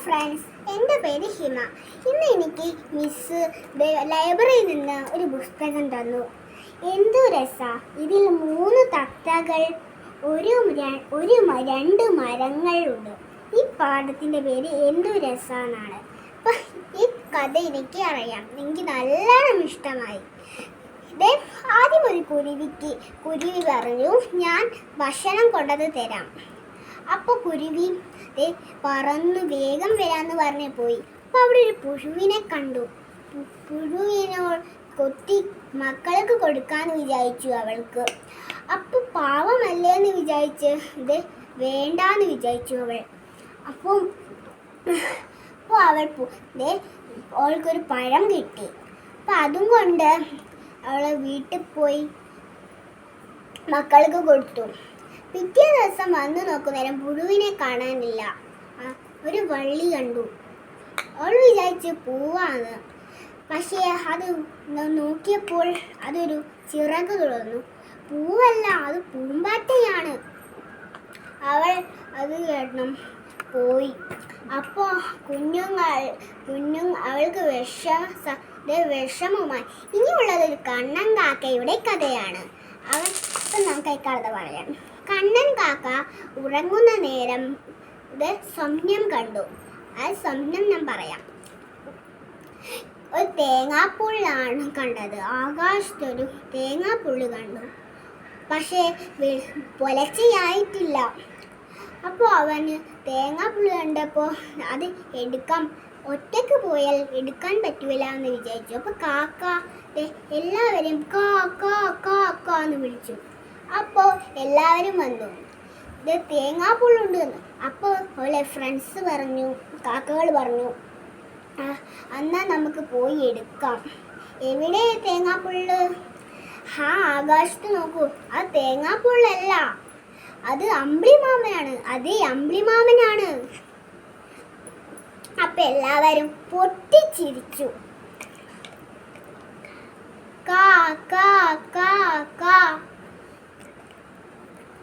Friends, എൻ്റെ പേര് ഹിമ. ഇന്ന് എനിക്ക് മിസ് ലൈബ്രറിയിൽ നിന്ന് ഒരു പുസ്തകം തന്നു. എന്തു രസാ! ഇതിൽ 3 തത്തകൾ, രണ്ട് മരങ്ങളുണ്ട്. ഈ പാഠത്തിൻ്റെ പേര് എന്തു രസാന്നാണ്. അപ്പം ഈ കഥ എനിക്ക് അറിയാം, എനിക്ക് നല്ലോണം ഇഷ്ടമായി. ആദ്യം ഒരു കുരുവി പറഞ്ഞു, ഞാൻ ഭക്ഷണം കൊണ്ടത് തരാം. അപ്പോൾ കുരുവി പറന്ന് വേഗം വരാമെന്ന് പറഞ്ഞ് പോയി. അപ്പോൾ അവിടെ ഒരു പുഴുവിനെ കണ്ടു. പുഴുവിനോട് കൊത്തി മക്കൾക്ക് കൊടുക്കാമെന്ന് വിചാരിച്ചു അവൾക്ക്. അപ്പോൾ പാവമല്ലേന്ന് വിചാരിച്ച് വേണ്ടാന്ന് വിചാരിച്ചു അവൾ. അപ്പോൾ അവൾക്കൊരു പഴം കിട്ടി. അപ്പം അതും കൊണ്ട് അവൾ വീട്ടിൽ പോയി മക്കൾക്ക് കൊടുത്തു. പിറ്റേ ദിവസം വന്നു നോക്കുന്നേരം പുഴുവിനെ കാണാനില്ല. ഒരു വള്ളി കണ്ടു. അവൾ വിചാരിച്ച് പൂവാണ്. പക്ഷേ അത് നോക്കിയപ്പോൾ അതൊരു ചിറക് തുറന്നു. പൂവല്ല, അത് പൂമ്പാറ്റയാണ്. അവൾ അത് കേട്ടു പോയി. അപ്പോൾ അവൾക്ക് വിഷമമായി. ഇനിയുള്ളതൊരു കണ്ണൻ കാക്കയുടെ കഥയാണ്. അപ്പം നമുക്ക് കഥ പറയാം. കണ്ണൻ കാക്ക ഉറങ്ങുന്ന നേരം സ്വപ്നം കണ്ടു. ആ സ്വപ്നം ഞാൻ പറയാം. ഒരു തേങ്ങാപ്പുള്ളാണ് കണ്ടത്. ആകാശത്തൊരു തേങ്ങാപ്പുള്ള് കണ്ടു. പക്ഷേ പുലർച്ചയായിട്ടില്ല. അപ്പോൾ അവന് തേങ്ങാപ്പുള്ള് കണ്ടപ്പോൾ അത് ഒറ്റയ്ക്ക് പോയാൽ എടുക്കാൻ പറ്റില്ല എന്ന് വിചാരിച്ചു. അപ്പോൾ കാക്ക എല്ലാവരെയും കാ കാ കാ കാ എന്ന് വിളിച്ചു. അപ്പോൾ എല്ലാവരും വന്നു, തേങ്ങാപ്പുള്ളുണ്ട് എന്ന്. അപ്പോൾ ഫ്രണ്ട്സ് പറഞ്ഞു, കാക്കകൾ പറഞ്ഞു, എന്നാൽ നമുക്ക് പോയി എടുക്കാം. എവിടെ തേങ്ങാപ്പുള്ള്? ആകാശത്ത് നോക്കൂ, ആ തേങ്ങാപ്പുള്ളല്ല, അത് അമ്പിളിമാമനാണ്. അതേ, അമ്പിളിമാമനാണ്. അപ്പം എല്ലാവരും പൊട്ടിച്ചിരിച്ചു. കാ കാ കാ കാ